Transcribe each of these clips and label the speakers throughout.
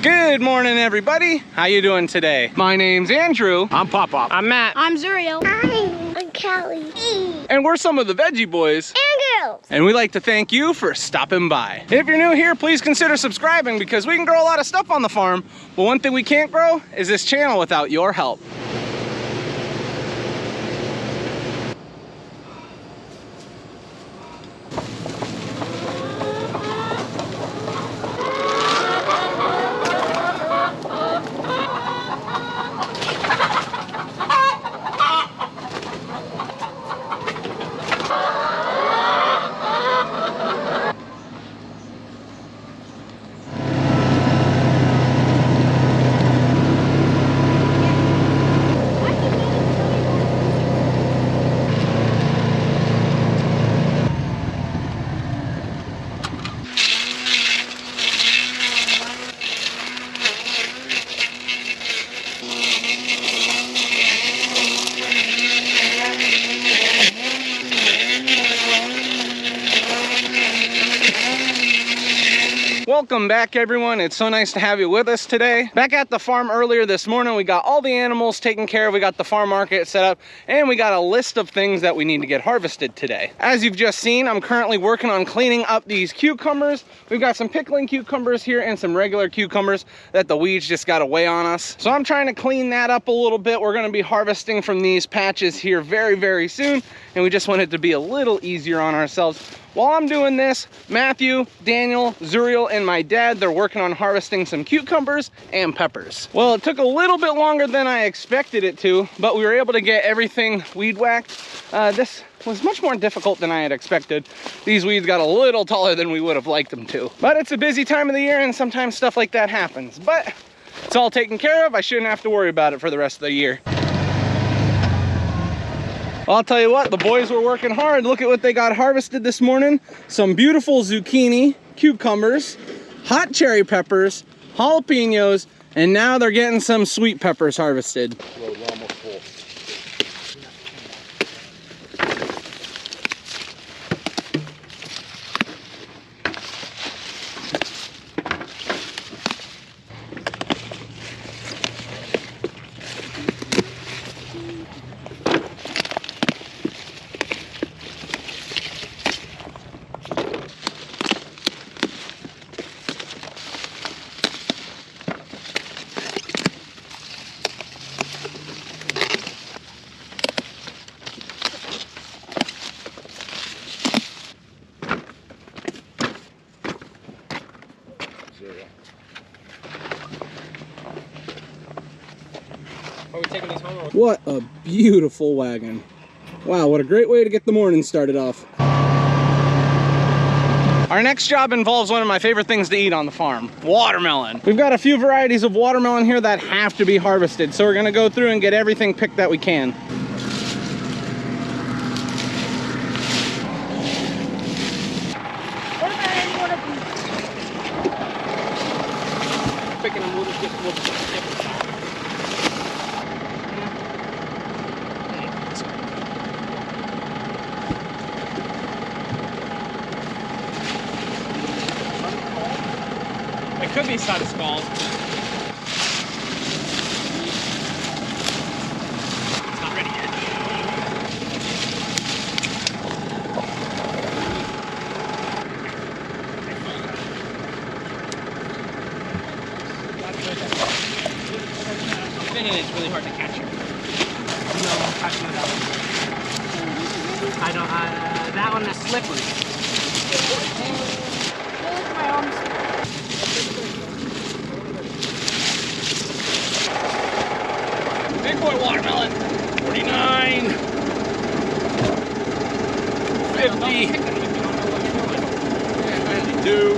Speaker 1: Good morning, everybody. How you doing today? My name's Andrew.
Speaker 2: I'm Pop-Pop.
Speaker 3: I'm Matt.
Speaker 4: I'm Zuriel.
Speaker 5: I'm Kelly.
Speaker 1: And we're some of the Veggie Boys.
Speaker 5: And girls.
Speaker 1: And we'd like to thank you for stopping by. If you're new here, please consider subscribing because we can grow a lot of stuff on the farm, but one thing we can't grow is this channel without your help. Welcome back, everyone. It's so nice to have you with us today. Back at the farm earlier this morning, we got all the animals taken care of. We got the farm market set up, and we got a list of things that we need to get harvested today. As you've just seen, I'm currently working on cleaning up these cucumbers. We've got some pickling cucumbers here and some regular cucumbers that the weeds just got away on us. So I'm trying to clean that up a little bit. We're going to be harvesting from these patches here very, very soon, and we just want it to be a little easier on ourselves. While I'm doing this, Matthew, Daniel, Zuriel, and my dad, they're working on harvesting some cucumbers and peppers. Well, it took a little bit longer than I expected it to, but we were able to get everything weed whacked. This was much more difficult than I had expected. These weeds got a little taller than we would have liked them to. But it's a busy time of the year, and sometimes stuff like that happens. But it's all taken care of. I shouldn't have to worry about it for the rest of the year. I'll tell you what, the boys were working hard. Look at what they got harvested this morning. Some beautiful zucchini, cucumbers, hot cherry peppers, jalapenos, and now they're getting some sweet peppers harvested.
Speaker 2: We're almost full.
Speaker 3: Are we taking these home? Or...
Speaker 1: What a beautiful wagon. Wow, what a great way to get the morning started off. Our next job involves one of my favorite things to eat on the farm, watermelon. We've got a few varieties of watermelon here that have to be harvested, so we're gonna go through and get everything picked that we can.
Speaker 4: What about any one of these?
Speaker 3: Picking them, we'll just get different size. It could be side of scald. It's not ready yet. Spinning it's really hard to catch her. No, I'm catching it out. I don't. That one is slippery.
Speaker 4: Look at my arms.
Speaker 3: Big boy watermelon. 49. 50. 52.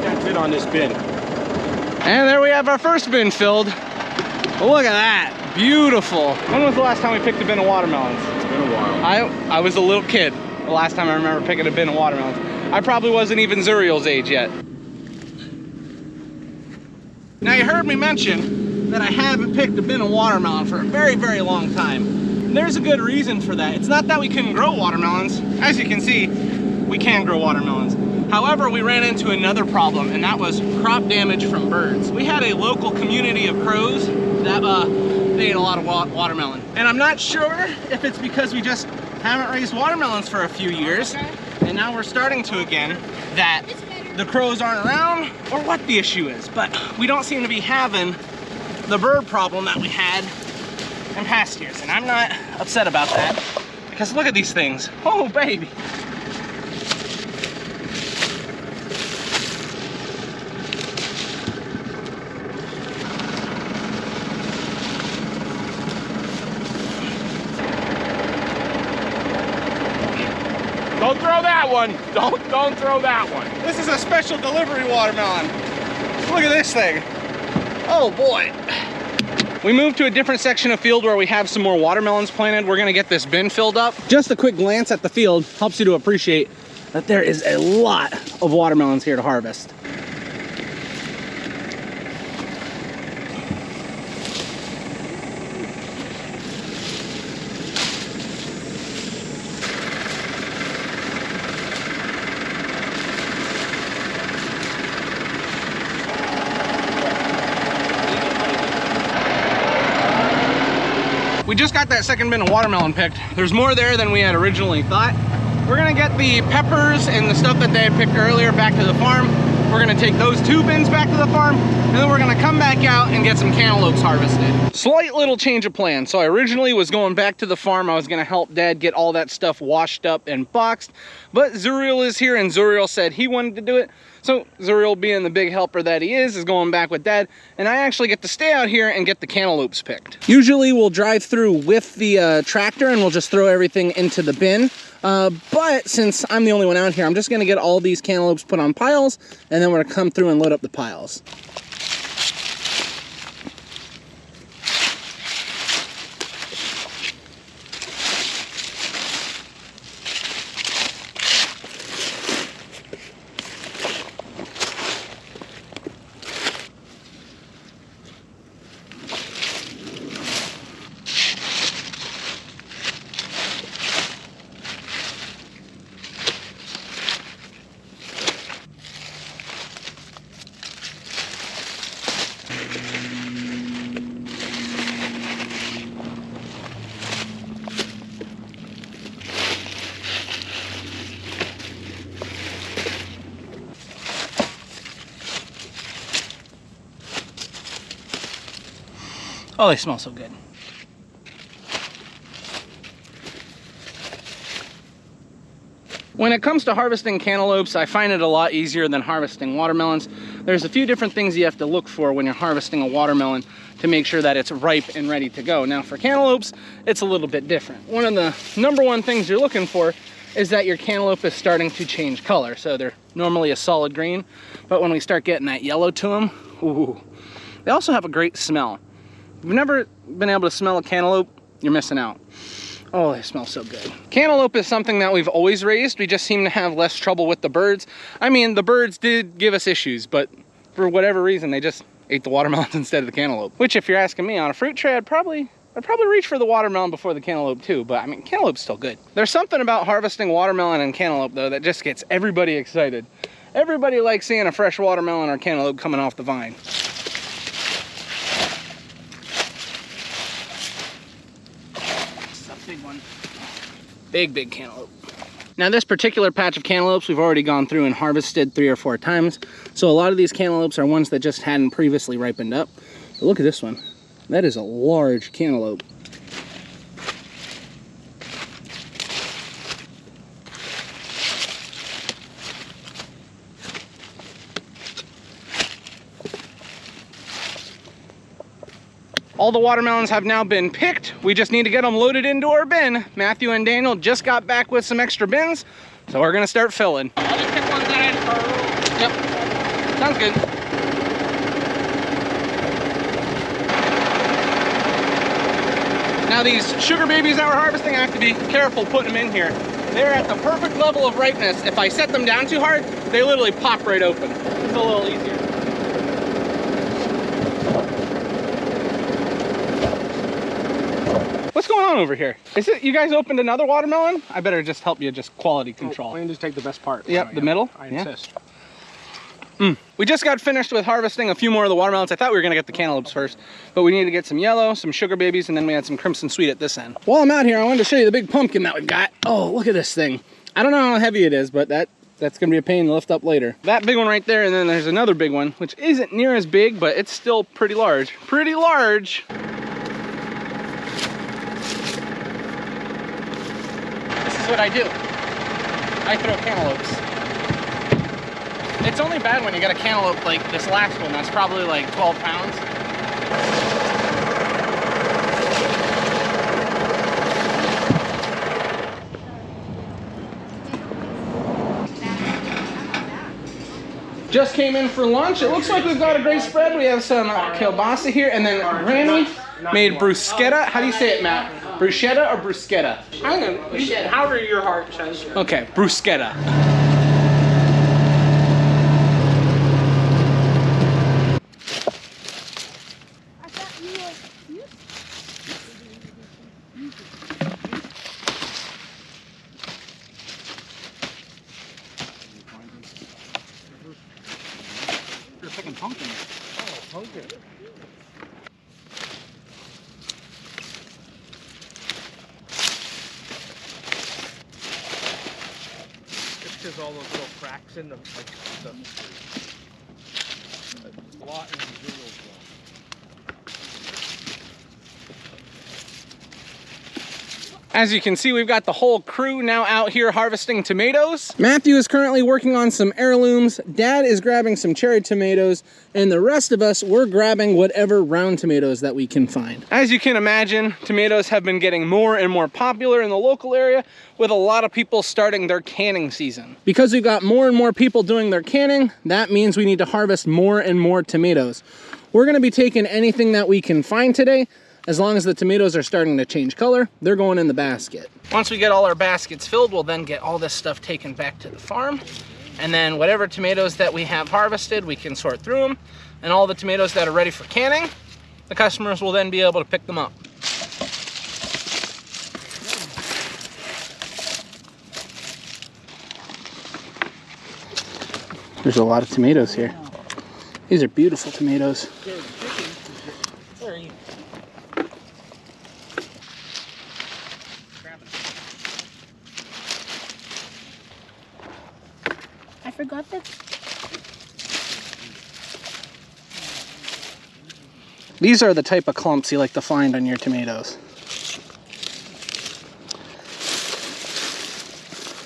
Speaker 2: That's it on this bin.
Speaker 1: And there we have our first bin filled. Oh, look at that, beautiful. When was the last time we picked a bin of watermelons?
Speaker 2: It's been a while.
Speaker 1: I was a little kid the last time I remember picking a bin of watermelons. I probably wasn't even Zuriel's age yet. Now you heard me mention that I haven't picked a bin of watermelon for a very, very long time. There's a good reason for that. It's not that we couldn't grow watermelons. As you can see, we can grow watermelons. However, we ran into another problem, and that was crop damage from birds. We had a local community of crows that they ate a lot of watermelon. And I'm not sure if it's because we just haven't raised watermelons for a few years, and now we're starting to again, that the crows aren't around, or what the issue is. But we don't seem to be having the bird problem that we had in past years, and I'm not upset about that, because look at these things. Oh, baby.
Speaker 2: Don't throw that one. Don't throw that one.
Speaker 1: This is a special delivery watermelon. Look at this thing. Oh boy. We moved to a different section of field where we have some more watermelons planted. We're gonna get this bin filled up. Just a quick glance at the field helps you to appreciate that there is a lot of watermelons here to harvest. We just got that second bin of watermelon picked. There's more there than we had originally thought. We're gonna get the peppers and the stuff that they had picked earlier back to the farm. We're gonna take those 2 bins back to the farm, and then we're gonna come back out and get some cantaloupes harvested. Slight little change of plan. So I originally was going back to the farm. I was gonna help Dad get all that stuff washed up and boxed, but Zuriel is here, and Zuriel said he wanted to do it. So Zuriel, being the big helper that he is going back with Dad, and I actually get to stay out here and get the cantaloupes picked. Usually we'll drive through with the tractor and we'll just throw everything into the bin. But since I'm the only one out here, I'm just gonna get all these cantaloupes put on piles, and then we're gonna come through and load up the piles. Oh, they smell so good. When it comes to harvesting cantaloupes, I find it a lot easier than harvesting watermelons. There's a few different things you have to look for when you're harvesting a watermelon to make sure that it's ripe and ready to go. Now for cantaloupes, it's a little bit different. One of the #1 things you're looking for is that your cantaloupe is starting to change color. So they're normally a solid green, but when we start getting that yellow to them, ooh. They also have a great smell. If you've never been able to smell a cantaloupe, you're missing out. Oh, they smell so good. Cantaloupe is something that we've always raised. We just seem to have less trouble with the birds. I mean, the birds did give us issues, but for whatever reason, they just ate the watermelons instead of the cantaloupe. Which, if you're asking me, on a fruit tray, I'd probably reach for the watermelon before the cantaloupe too, but I mean, cantaloupe's still good. There's something about harvesting watermelon and cantaloupe though that just gets everybody excited. Everybody likes seeing a fresh watermelon or cantaloupe coming off the vine. Big one. Big cantaloupe. Now this particular patch of cantaloupes we've already gone through and harvested 3 or 4 times. So a lot of these cantaloupes are ones that just hadn't previously ripened up. But look at this one. That is a large cantaloupe. All the watermelons have now been picked. We just need to get them loaded into our bin. Matthew and Daniel just got back with some extra bins, so we're gonna start filling.
Speaker 3: I'll just pick ones that I
Speaker 1: Yep, sounds good. Now these sugar babies that we're harvesting, I have to be careful putting them in here. They're at the perfect level of ripeness. If I set them down too hard, they literally pop right open. It's a little easier. What's What's going on over here? Is it you guys opened another watermelon? I better just help you just quality control.
Speaker 3: We can just take the best part.
Speaker 1: Yep, the middle.
Speaker 3: I insist.
Speaker 1: We just got finished with harvesting a few more of the watermelons. I thought we were gonna get the cantaloupes first, but we need to get some yellow, some sugar babies, and then we had some crimson sweet at this end. While I'm out here, I wanted to show you the big pumpkin that we've got. Oh, look at this thing. I don't know how heavy it is, but that's gonna be a pain to lift up later. That big one right there, and then there's another big one, which isn't near as big, but it's still pretty large. Pretty large. This is what I do. I throw cantaloupes. It's only bad when you get a cantaloupe like this last one that's probably like 12 pounds. Just came in for lunch. It looks like we've got a great spread. We have some kielbasa here, and then Granny made bruschetta. How do you say it, Matt? Bruschetta or bruschetta?
Speaker 3: However your heart says.
Speaker 1: Okay, bruschetta. You're picking pumpkin. Oh, pumpkin.
Speaker 2: It's because all those little cracks in them, like the lot in the zeros.
Speaker 1: As you can see, we've got the whole crew now out here harvesting tomatoes. Matthew is currently working on some heirlooms. Dad is grabbing some cherry tomatoes, and the rest of us, we're grabbing whatever round tomatoes that we can find. As you can imagine, tomatoes have been getting more and more popular in the local area, with a lot of people starting their canning season. Because we've got more and more people doing their canning, that means we need to harvest more and more tomatoes. We're gonna be taking anything that we can find today. As long as the tomatoes are starting to change color, they're going in the basket. Once we get all our baskets filled, we'll then get all this stuff taken back to the farm. And then whatever tomatoes that we have harvested, we can sort through them. And all the tomatoes that are ready for canning, the customers will then be able to pick them up. There's a lot of tomatoes here. These are beautiful tomatoes.
Speaker 4: I forgot that.
Speaker 1: These are the type of clumps you like to find on your tomatoes.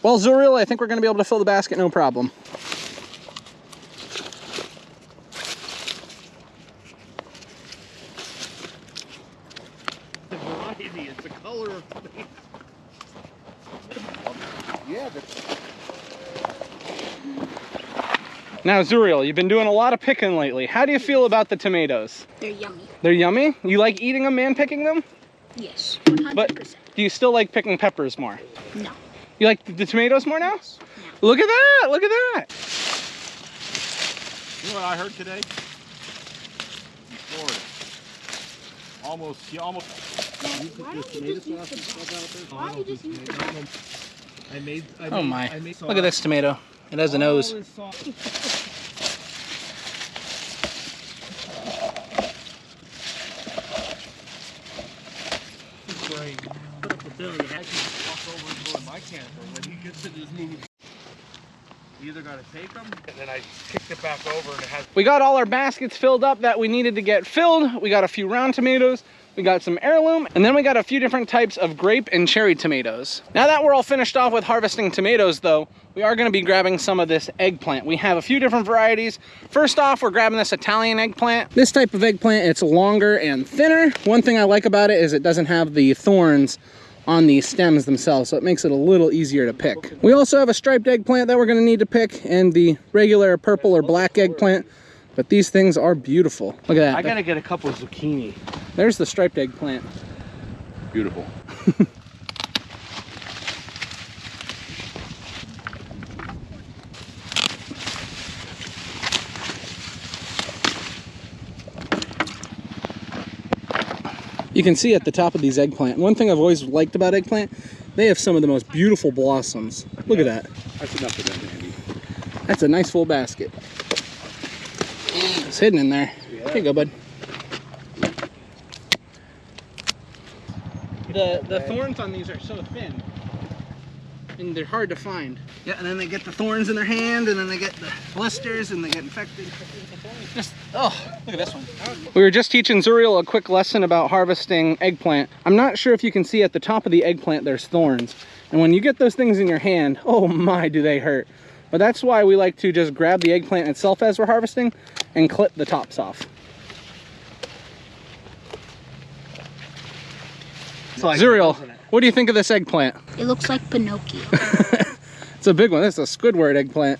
Speaker 1: Well, Zuriel, I think we're going to be able to fill the basket no problem.
Speaker 2: The variety, it's the color of tomatoes. Yeah,
Speaker 1: Now, Zuriel, you've been doing a lot of picking lately. How do you feel about the tomatoes?
Speaker 4: They're yummy.
Speaker 1: They're yummy? You like eating them and picking them?
Speaker 4: Yes, 100%.
Speaker 1: But do you still like picking peppers more?
Speaker 4: No.
Speaker 1: You like the tomatoes more now? Look at that! Look at that!
Speaker 2: You know what I heard today? In Florida. Almost.
Speaker 4: Why don't you just use the Why don't you just use the
Speaker 1: Oh my. Look at this tomato. It has a nose.
Speaker 2: You either gotta take them, and then I kicked it back over, and it has.
Speaker 1: We got all our baskets filled up that we needed to get filled. We got a few round tomatoes. We got some heirloom, and then we got a few different types of grape and cherry tomatoes. Now that we're all finished off with harvesting tomatoes though, we are gonna be grabbing some of this eggplant. We have a few different varieties. First off, we're grabbing this Italian eggplant. This type of eggplant, it's longer and thinner. One thing I like about it is it doesn't have the thorns on the stems themselves, so it makes it a little easier to pick. We also have a striped eggplant that we're gonna need to pick, and the regular purple or black eggplant. But these things are beautiful. Look at that.
Speaker 2: I gotta get a couple of zucchini.
Speaker 1: There's the striped eggplant.
Speaker 2: Beautiful.
Speaker 1: You can see at the top of these eggplant, one thing I've always liked about eggplant, they have some of the most beautiful blossoms. Look at that.
Speaker 4: That's enough of that, Andy.
Speaker 1: That's a nice full basket. It's hidden in there.
Speaker 4: Yeah.
Speaker 1: Here you go, bud. The thorns on these are so thin, and they're hard to find. Yeah, and then they get the thorns in their hand, and then they get the blisters, and they get infected. Just, oh, look at this one. We were just teaching Zuriel a quick lesson about harvesting eggplant. I'm not sure if you can see at the top of the eggplant there's thorns. And when you get those things in your hand, oh my, do they hurt. But that's why we like to just grab the eggplant itself as we're harvesting and clip the tops off.
Speaker 4: Like,
Speaker 1: Zuriel, what do you think of this eggplant?
Speaker 5: It looks like Pinocchio.
Speaker 1: It's a big one. This is a Squidward eggplant.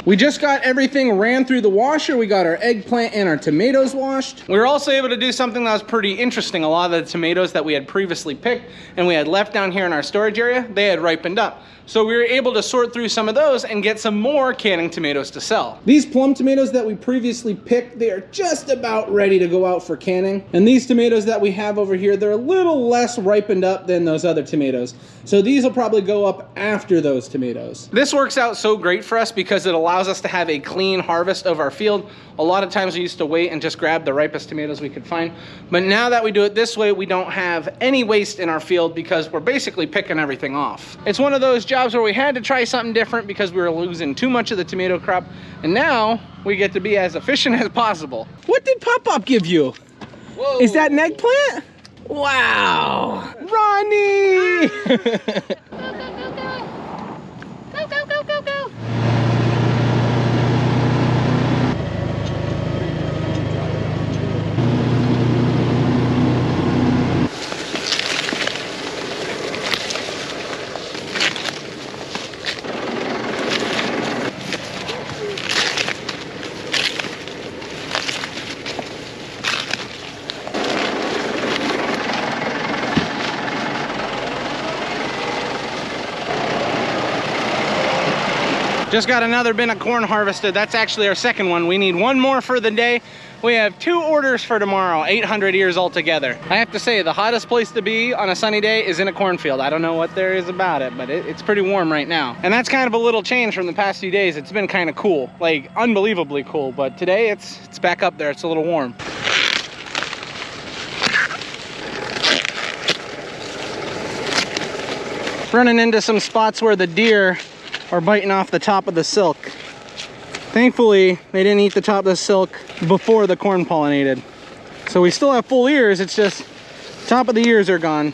Speaker 1: We just got everything ran through the washer. We got our eggplant and our tomatoes washed. We were also able to do something that was pretty interesting. A lot of the tomatoes that we had previously picked and we had left down here in our storage area, they had ripened up. So we were able to sort through some of those and get some more canning tomatoes to sell. These plum tomatoes that we previously picked, they are just about ready to go out for canning. And these tomatoes that we have over here, they're a little less ripened up than those other tomatoes. So these will probably go up after those tomatoes. This works out so great for us because it allows us to have a clean harvest of our field. A lot of times we used to wait and just grab the ripest tomatoes we could find. But now that we do it this way, we don't have any waste in our field because we're basically picking everything off. It's one of those jobs where we had to try something different because we were losing too much of the tomato crop. And now we get to be as efficient as possible. What did Pop-Pop give you? Whoa. Is that an eggplant? Wow. Ronnie!
Speaker 5: Go, go, go, go, go.
Speaker 1: Just got another bin of corn harvested. That's actually our second one. We need one more for the day. We have 2 orders for tomorrow, 800 ears altogether. I have to say, the hottest place to be on a sunny day is in a cornfield. I don't know what there is about it, but it's pretty warm right now. And that's kind of a little change from the past few days. It's been kind of cool, like unbelievably cool. But today it's back up there. It's a little warm. Running into some spots where the deer are biting off the top of the silk. Thankfully, they didn't eat the top of the silk before the corn pollinated. So we still have full ears, it's just top of the ears are gone.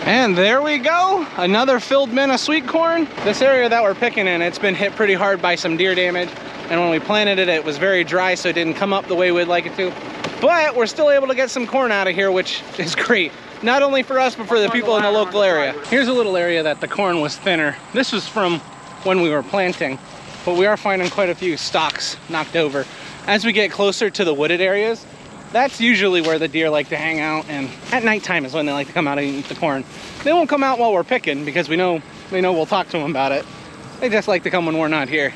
Speaker 1: And there we go, another filled bin of sweet corn. This area that we're picking in, it's been hit pretty hard by some deer damage. And when we planted it, it was very dry, so it didn't come up the way we'd like it to. But we're still able to get some corn out of here, which is great. Not only for us, but for the people in the local area. Here's a little area that the corn was thinner. This was from when we were planting, but we are finding quite a few stalks knocked over. As we get closer to the wooded areas, that's usually where the deer like to hang out, and at nighttime is when they like to come out and eat the corn. They won't come out while we're picking because we know we'll talk to them about it. They just like to come when we're not here.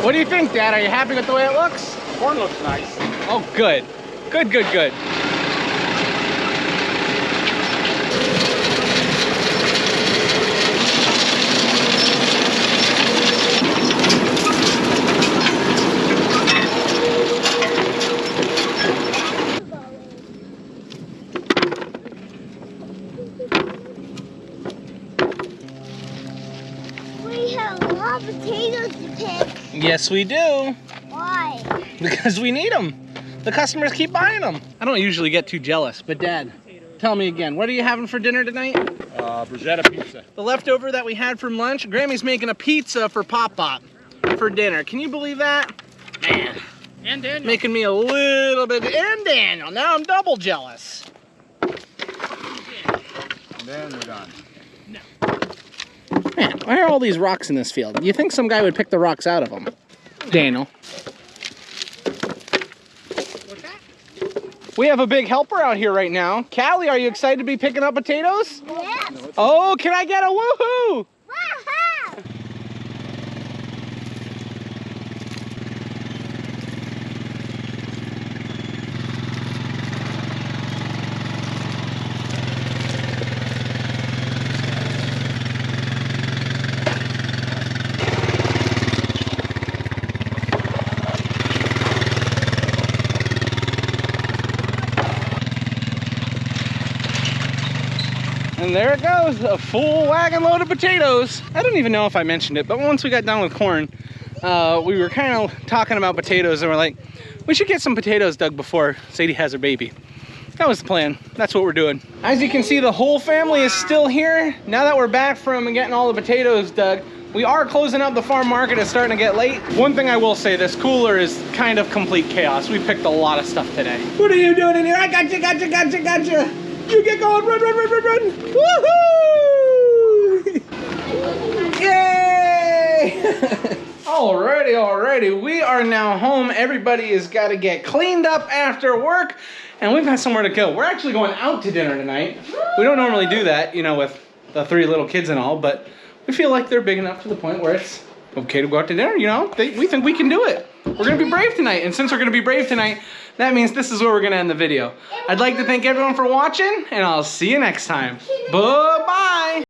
Speaker 1: What do you think, Dad? Are you happy with the way it looks?
Speaker 2: Corn looks nice.
Speaker 1: Oh, good. Good, good, good.
Speaker 5: We have a lot of potatoes to pick.
Speaker 1: Yes, we do.
Speaker 5: Why?
Speaker 1: Because we need them. The customers keep buying them. I don't usually get too jealous, but Dad, tell me again, what are you having for dinner tonight?
Speaker 2: Bruschetta pizza.
Speaker 1: The leftover that we had from lunch, Grammy's making a pizza for Pop-Pop for dinner. Can you believe that? Man.
Speaker 3: And Daniel.
Speaker 1: Making me a little bit, and Daniel, now I'm double jealous.
Speaker 2: And then we're done.
Speaker 1: Man, why are all these rocks in this field? You think some guy would pick the rocks out of them? Daniel.
Speaker 3: What's that?
Speaker 1: We have a big helper out here right now. Callie, are you excited to be picking up potatoes?
Speaker 5: Yes.
Speaker 1: Oh, can I get a woohoo?
Speaker 5: Wow.
Speaker 1: And there it goes, a full wagon load of potatoes. I don't even know if I mentioned it, but once we got done with corn, we were kind of talking about potatoes and we're like, we should get some potatoes dug before Sadie has her baby. That was the plan. That's what we're doing. As you can see, the whole family is still here. Now that we're back from getting all the potatoes dug, we are closing up the farm market. It's starting to get late. One thing I will say, this cooler is kind of complete chaos. We picked a lot of stuff today. What are you doing in here? I got you, got you, got you, got you. You get going, run, run, run, run, run. Woohoo! Yay! Alrighty. We are now home. Everybody has got to get cleaned up after work, and we've got somewhere to go. We're actually going out to dinner tonight. We don't normally do that, you know, with the 3 little kids and all, but we feel like they're big enough to the point where it's okay to go out to dinner, you know? We think we can do it. We're gonna be brave tonight, and since we're gonna be brave tonight, that means this is where we're gonna end the video. I'd like to thank everyone for watching, and I'll see you next time. Bye-bye.